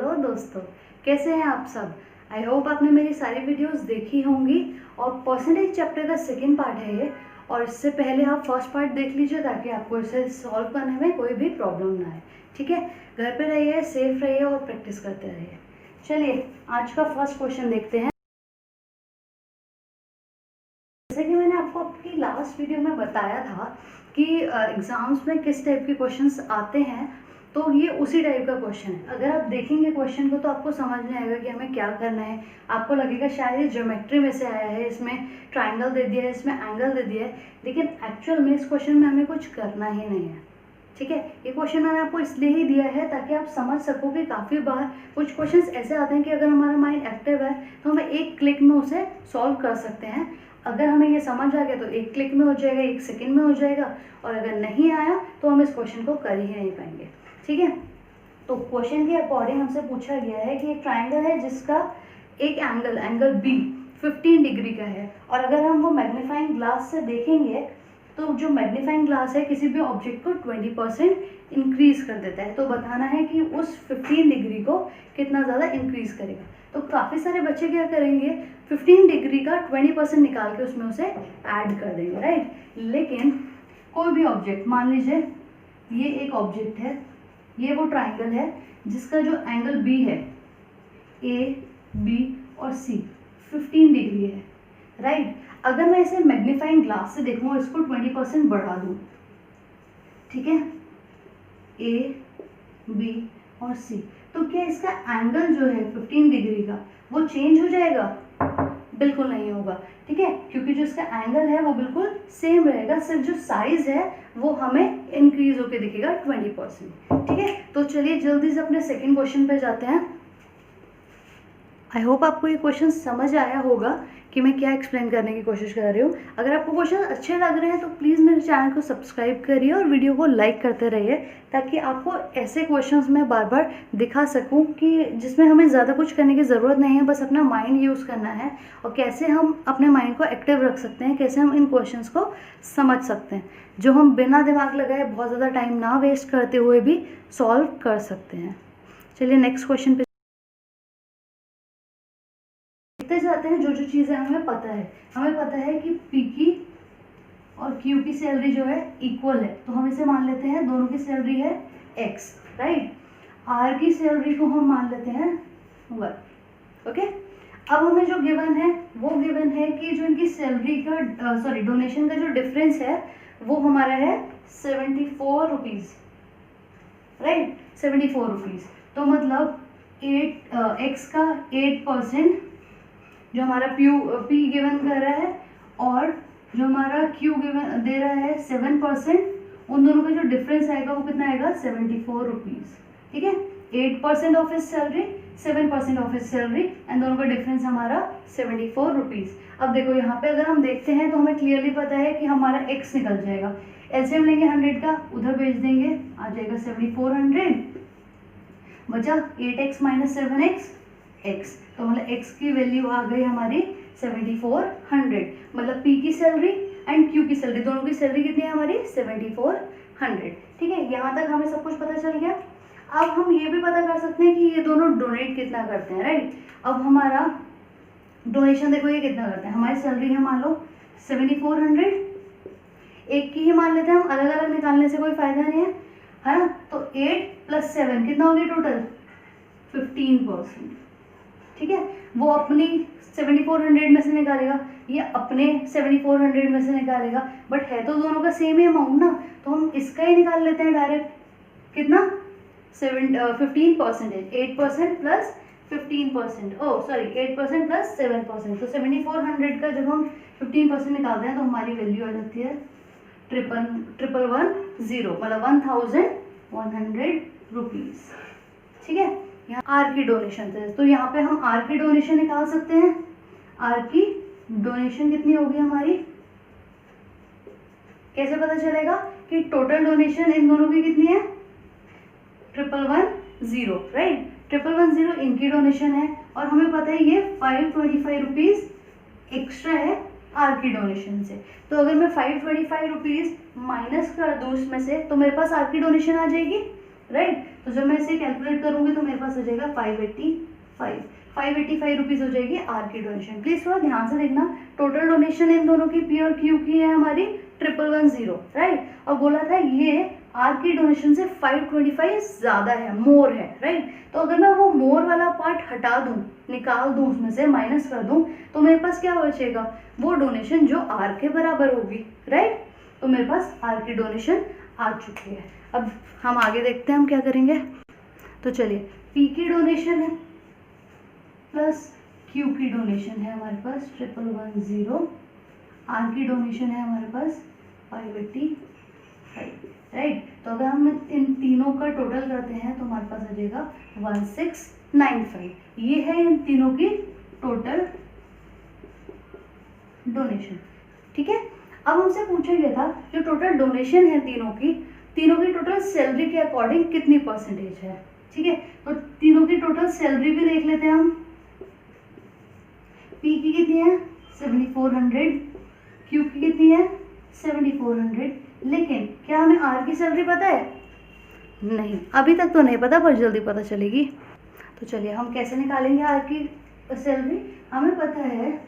Hello दोस्तों, कैसे हैं आप सब। आई होप आपने मेरी सारी वीडियोस देखी होंगी और परसेंटेज चैप्टर का सेकंड पार्ट है ये। और इससे पहले आप फर्स्ट पार्ट देख लीजिए ताकि आपको इसे सॉल्व करने में कोई भी प्रॉब्लम ना आए। ठीक है, घर पे रहिए, सेफ रहिए और प्रैक्टिस करते रहिए। चलिए आज का फर्स्ट क्वेश्चन देखते हैं। जैसे कि मैंने आपको आपकी लास्ट वीडियो में बताया था कि एग्जाम्स में किस टाइप के क्वेश्चंस आते हैं, तो ये उसी टाइप का क्वेश्चन है। अगर आप देखेंगे क्वेश्चन को तो आपको समझ में आएगा कि हमें क्या करना है। आपको लगेगा शायद ये ज्योमेट्री में से आया है, इसमें ट्राइंगल दे दिया है, इसमें एंगल दे दिया है, लेकिन एक्चुअल में इस क्वेश्चन में हमें कुछ करना ही नहीं है। ठीक है, ये क्वेश्चन मैंने आपको इसलिए ही दिया है ताकि आप समझ सको कि काफ़ी बार कुछ क्वेश्चंस ऐसे आते हैं कि अगर हमारा माइंड एक्टिव है तो हम एक क्लिक में उसे सॉल्व कर सकते हैं। अगर हमें ये समझ आ गया तो एक क्लिक में हो जाएगा, एक सेकंड में हो जाएगा, और अगर नहीं आया तो हम इस क्वेश्चन को कर ही नहीं पाएंगे। ठीक है, तो क्वेश्चन के अकॉर्डिंग हमसे पूछा गया है कि एक ट्राइंगल है जिसका एक एंगल बी 15 डिग्री का है, और अगर हम वो मैग्नीफाइंग ग्लास से देखेंगे तो जो मैग्नीफाइंग ग्लास है किसी भी ऑब्जेक्ट को 20% इंक्रीज कर देता है। तो बताना है कि उस 15 डिग्री को कितना ज़्यादा इंक्रीज करेगा। तो काफ़ी सारे बच्चे क्या करेंगे, 15 डिग्री का 20% निकाल के उसमें उसे ऐड कर देंगे, राइट। लेकिन कोई भी ऑब्जेक्ट, मान लीजिए ये एक ऑब्जेक्ट है, ये वो ट्राइंगल है जिसका जो एंगल बी है, ए बी और सी 15 डिग्री है, राइट। अगर मैं इसे मैग्नीफाइंग ग्लास से देखूँ और इसको 20% बढ़ा दूँ, ठीक है, ए बी और सी, तो क्या इसका एंगल जो है 15 डिग्री का वो चेंज हो जाएगा? बिल्कुल नहीं होगा। ठीक है, क्योंकि जो इसका एंगल है वो बिल्कुल सेम रहेगा, सिर्फ जो साइज है वो हमें इंक्रीज होके दिखेगा 20%। ठीक है, तो चलिए जल्दी से अपने सेकंड क्वेश्चन पे जाते हैं। आई होप आपको ये क्वेश्चन समझ आया होगा कि मैं क्या एक्सप्लेन करने की कोशिश कर रही हूँ। अगर आपको क्वेश्चन अच्छे लग रहे हैं तो प्लीज़ मेरे चैनल को सब्सक्राइब करिए और वीडियो को लाइक करते रहिए, ताकि आपको ऐसे क्वेश्चंस मैं बार बार दिखा सकूं कि जिसमें हमें ज़्यादा कुछ करने की ज़रूरत नहीं है, बस अपना माइंड यूज़ करना है और कैसे हम अपने माइंड को एक्टिव रख सकते हैं, कैसे हम इन क्वेश्चंस को समझ सकते हैं, जो हम बिना दिमाग लगाए बहुत ज़्यादा टाइम ना वेस्ट करते हुए भी सॉल्व कर सकते हैं। चलिए नेक्स्ट क्वेश्चन पे जाते हैं। जो चीज़ें हमें पता है, हमें पता है कि पी की और क्यू की सैलरी जो है इक्वल है, तो हम इसे मान लेते हैं दोनों की सैलरी है एक्स, राइट। आर की सैलरी को हम मान लेते हैं 1। ओके, अब हमें जो गिवन है वो गिवन है कि जो इनकी सैलरी का डोनेशन का जो डिफरेंस है वो हमारा है 74 रुपीज़, राइट, 74 रुपीज़। तो मतलब 8 एक्स का 8% जो हमारा पी गिवन कर रहा है और जो हमारा क्यू गिवन दे रहा है 7%, उन दोनों का जो डिफरेंस आएगा वो कितना आएगा 74 रुपीज़। ठीक है, 8% of his salary, 7% of his salary, and दोनों का डिफरेंस हमारा 74 रुपीज़। अब देखो यहाँ पे अगर हम देखते हैं तो हमें क्लियरली पता है कि हमारा एक्स निकल जाएगा। एलसीएम लेंगे 100 का, उधर भेज देंगे, आ जाएगा 7400, बचा 8x माइनस 7x x, तो मतलब x की वैल्यू आ गई हमारी 7400। मतलब p की सैलरी एंड q की सैलरी, दोनों की सैलरी कितनी है हमारी 7400। ठीक है, यहाँ तक हमें सब कुछ पता चल गया। अब हम ये भी पता कर सकते हैं कि ये दोनों डोनेट कितना करते हैं, राइट। अब हमारा डोनेशन देखो ये कितना करते हैं, हमारी सैलरी है मान लो 7400, एक की ही मान लेते हैं हम, अलग अलग निकालने से कोई फायदा नहीं है ना। तो 8 + 7 कितना हो गया टोटल 15%। ठीक है, वो अपनी 7400 में से निकालेगा, ये अपने 7400 में से निकालेगा, बट है तो दोनों का सेम ही अमाउंट ना, तो हम इसका ही निकाल लेते हैं डायरेक्ट। कितना 15% है, 8% प्लस 15%, 8% प्लस 7%, तो 7400 का जब हम 15% निकालते हैं तो हमारी वैल्यू आ जाती है 1110, मतलब 1100 रुपीज़। ठीक है, यहाँ आर की डोनेशन है, तो यहाँ पे हम आर की डोनेशन निकाल सकते हैं। आर की डोनेशन कितनी होगी हमारी, कैसे पता चलेगा कि टोटल डोनेशन इन दोनों की कितनी है 1110, राइट। 1110 इनकी डोनेशन है और हमें पता है ये 525 रुपीज़ एक्स्ट्रा है आर की डोनेशन से। तो अगर मैं 525 रुपीज़ माइनस कर दूँ उसमें से तो मेरे पास आर की डोनेशन आ जाएगी, राइट। तो जब मैं इसे कैलकुलेट करूँगी तो मेरे पास हो जाएगा 585 रुपीज़ हो जाएगी आर की डोनेशन। प्लीज़ थोड़ा ध्यान से देखना, टोटल डोनेशन इन दोनों की पी और क्यू की है हमारी 1110, राइट। और बोला था ये आर की डोनेशन से 525 ज़्यादा है, मोर है, राइट। तो अगर मैं वो मोर वाला पार्ट हटा दूँ, निकाल दूँ, उसमें से माइनस कर दूँ, तो मेरे पास क्या बचेगा, वो डोनेशन जो आर के बराबर होगी, राइट। तो मेरे पास आर की डोनेशन आ चुकी है। अब हम आगे देखते हैं हम क्या करेंगे। तो चलिए, पी की डोनेशन है प्लस क्यू की डोनेशन है हमारे पास 1110, आर की डोनेशन है हमारे पास 585, राइट। तो अगर हम इन तीनों का टोटल करते हैं तो हमारे पास आ जाएगा 1695। ये है इन तीनों की टोटल डोनेशन, ठीक है। अब हमसे पूछा गया था जो टोटल डोनेशन है तीनों की टोटल सैलरी के अकॉर्डिंग कितनी परसेंटेज है, ठीक है। तो तीनों की टोटल सैलरी भी देख लेते हैं हम। पी की कितनी है 7400, क्यू की कितनी है 7400, लेकिन क्या हमें आर की सैलरी पता है? नहीं, अभी तक तो नहीं पता, पर जल्दी पता चलेगी। तो चलिए हम कैसे निकालेंगे आर की सैलरी। हमें पता है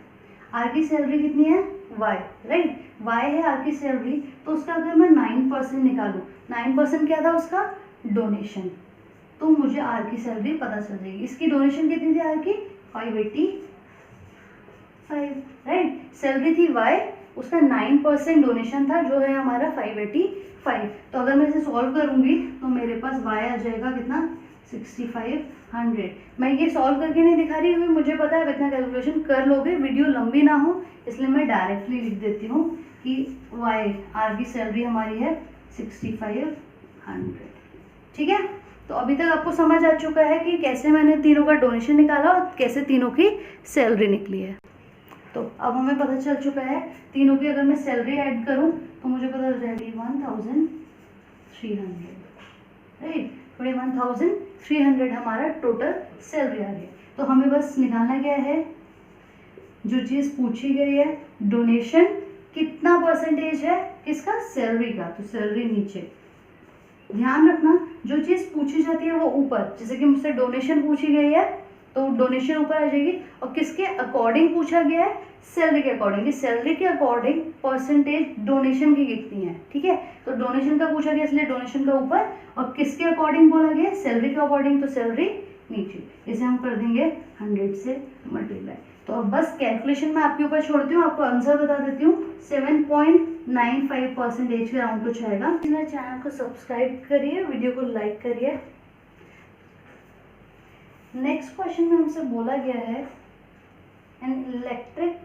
आर की सैलरी कितनी है वाई, राइट। वाई है आर की सैलरी, तो उसका अगर मैं 9% निकालूँ, 9% क्या था उसका डोनेशन, तो मुझे आर की सैलरी पता चल जाएगी। इसकी डोनेशन कितनी थी आर की 585, राइट। सैलरी थी वाई, उसका 9% डोनेशन था जो है हमारा 585। तो अगर मैं इसे सॉल्व करूंगी तो मेरे पास वाई आ जाएगा कितना 6500। मैं ये सॉल्व करके नहीं दिखा रही हूँ, मुझे पता है इतना कैलकुलेशन कर लोगे, वीडियो लंबी ना हो इसलिए मैं डायरेक्टली लिख देती हूँ कि वाई आर की सैलरी हमारी है 6500, ठीक है। तो अभी तक आपको समझ आ चुका है कि कैसे मैंने तीनों का डोनेशन निकाला और कैसे तीनों की सैलरी निकली है। तो अब हमें पता चल चुका है तीनों की अगर मैं सैलरी ऐड करूं तो मुझे पता चल जाएगी 1300, राइट। 1300 हमारा टोटल सैलरी आ रही है। तो हमें बस निकालना क्या है, जो चीज़ पूछी गई है डोनेशन कितना परसेंटेज है किसका, सैलरी का, तो सैलरी नीचे। ध्यान रखना जो चीज़ पूछी जाती है वो ऊपर, जैसे कि मुझसे डोनेशन पूछी गई है तो डोनेशन ऊपर आ जाएगी, और किसके अकॉर्डिंग पूछा गया है, सैलरी के अकॉर्डिंग। सैलरी के अकॉर्डिंग परसेंटेज डोनेशन की कितनी है, ठीक है। तो डोनेशन का पूछा गया इसलिए डोनेशन का ऊपर, और किसके अकॉर्डिंग बोला गया, सैलरी के अकॉर्डिंग, तो सैलरी नीचे। इसे हम कर देंगे 100 से मल्टीप्लाई। तो अब बस कैलकुलेशन मैं आपके ऊपर छोड़ती हूँ, आपको आंसर बता देती हूँ। 7.95% के राउंड कुछ आएगा। मेरे चैनल को सब्सक्राइब करिए, वीडियो को लाइक करिए। नेक्स्ट क्वेश्चन में हमसे बोला गया है an electric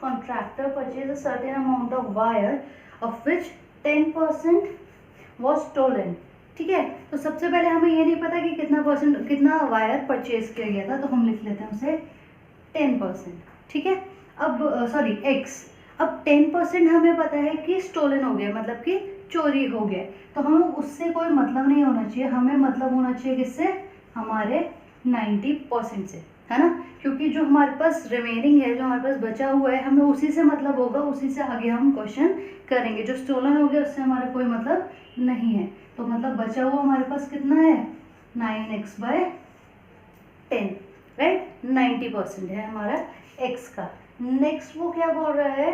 contractor purchase a certain amount of wire of which 10% was stolen, ठीक है। तो सबसे पहले हमें ये नहीं पता कि कितना वायर परचेज किया गया था, तो हम लिख लेते हैं उसे 10%, ठीक है। अब सॉरी x, अब 10% हमें पता है कि स्टोलन हो गया, मतलब कि चोरी हो गया, तो हमें उससे कोई मतलब नहीं होना चाहिए, हमें मतलब होना चाहिए किससे, हमारे 90% से, है ना। क्योंकि जो हमारे पास रिमेनिंग है, जो हमारे पास बचा हुआ है, हमें उसी से मतलब होगा, उसी से आगे हम क्वेश्चन करेंगे। जो स्टोलन हो गया उससे हमारा कोई मतलब नहीं है, तो मतलब बचा हुआ हमारे पास कितना है 9x/10, राइट। 90% है हमारा x का। नेक्स्ट वो क्या बोल रहा है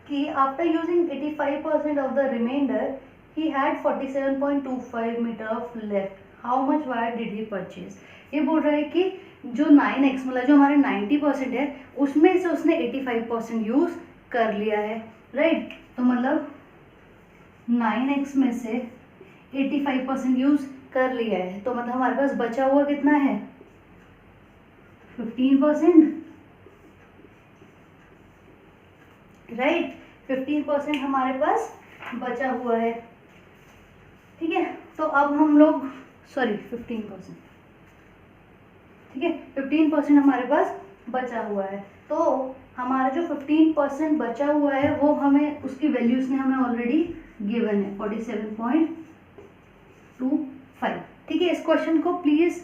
कि after using 85% of the reminder he had 47.25 meter of left, how much wire did he purchase. ये बोल रहा है कि जो 9x मतलब जो हमारे 90% है उसमें से उसने 85% यूज़ कर लिया है, राइट। तो मतलब 9x में से 85% यूज़ कर लिया है, तो मतलब हमारे पास बचा हुआ कितना है 15%, राइट। 15% हमारे पास बचा हुआ है, ठीक है। तो अब हम लोग सॉरी 15%, ठीक है, 15% हमारे पास बचा हुआ है। तो हमारा जो 15% बचा हुआ है वो हमें उसकी वैल्यूज ने हमें ऑलरेडी गिवन है 47.25, ठीक है। इस क्वेश्चन को प्लीज़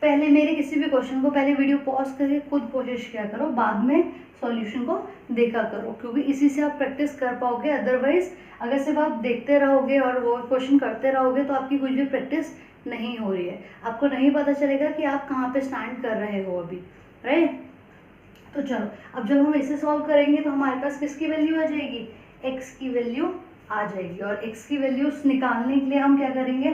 पहले मेरे किसी भी क्वेश्चन को पहले वीडियो पॉज करके खुद कोशिश किया करो, बाद में सॉल्यूशन को देखा करो, क्योंकि इसी से आप प्रैक्टिस कर पाओगे। अदरवाइज अगर सिर्फ आप देखते रहोगे और वो क्वेश्चन करते रहोगे तो आपकी कुछ भी प्रैक्टिस नहीं हो रही है, आपको नहीं पता चलेगा कि आप कहाँ पे स्टैंड कर रहे हो अभी, राइट। तो चलो, अब जब हम इसे सॉल्व करेंगे तो हमारे पास किसकी वैल्यू आ जाएगी, x की वैल्यू आ जाएगी। और x की वैल्यू निकालने के लिए हम क्या करेंगे,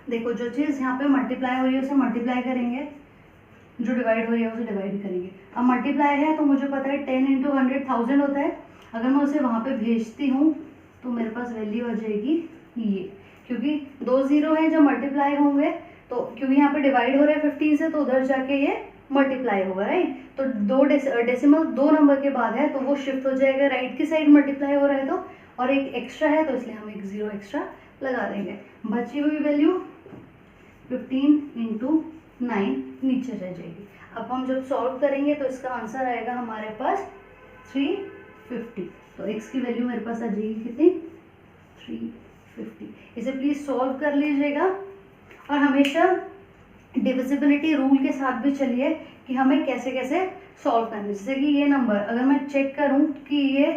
देखो जो चीज़ यहाँ पे मल्टीप्लाई हो रही है उसे मल्टीप्लाई करेंगे, जो डिवाइड हो रही है उसे डिवाइड करेंगे। अब मल्टीप्लाई है तो मुझे पता है 10 × 100,000 होता है। अगर मैं उसे वहाँ पे भेजती हूँ तो मेरे पास वैल्यू आ जाएगी ये, क्योंकि 2 0 हैं जो मल्टीप्लाई होंगे, तो क्योंकि यहाँ पे डिवाइड हो रहा है 15 से तो उधर जाके ये मल्टीप्लाई होगा, राइट। तो 2 डेसिमल 2 नंबर के बाद है तो वो शिफ्ट हो जाएगा राइट की साइड, मल्टीप्लाई हो रहा है तो, और एक एक्स्ट्रा है तो इसलिए हम एक 0 एक्स्ट्रा लगा देंगे। बची हुई वैल्यू 15 × 9 नीचे रह जाएगी। अब हम जब सॉल्व करेंगे तो इसका आंसर आएगा हमारे पास 350। तो x की वैल्यू मेरे पास आ जाएगी कितनी, 350। इसे प्लीज़ सॉल्व कर लीजिएगा और हमेशा डिविजिबिलिटी रूल के साथ भी चलिए कि हमें कैसे कैसे सॉल्व करना है। जैसे कि ये नंबर अगर मैं चेक करूं कि ये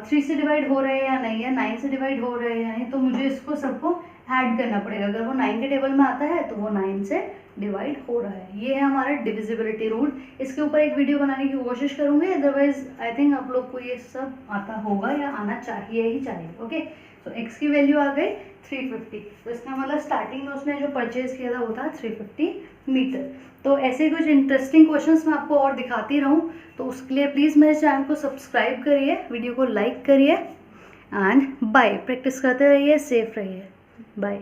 3 से डिवाइड हो रहे हैं या नहीं, या 9 से डिवाइड हो रहे हैं या नहीं, तो मुझे इसको सबको ऐड करना पड़ेगा। अगर वो 9 के टेबल में आता है तो वो 9 से डिवाइड हो रहा है। ये है हमारा डिविजिबिलिटी रूल। इसके ऊपर एक वीडियो बनाने की कोशिश करूँगी, अदरवाइज आई थिंक आप लोग को ये सब आता होगा या आना चाहिए ही चाहिए। ओके, तो x की वैल्यू आ गई 350। तो इसका मतलब स्टार्टिंग में उसने जो परचेज किया था वो था 350 मीटर। तो ऐसे कुछ इंटरेस्टिंग क्वेश्चंस मैं आपको और दिखाती रहूँ, तो उसके लिए प्लीज़ मेरे चैनल को सब्सक्राइब करिए, वीडियो को लाइक करिए एंड बाय। प्रैक्टिस करते रहिए, सेफ रहिए, बाय।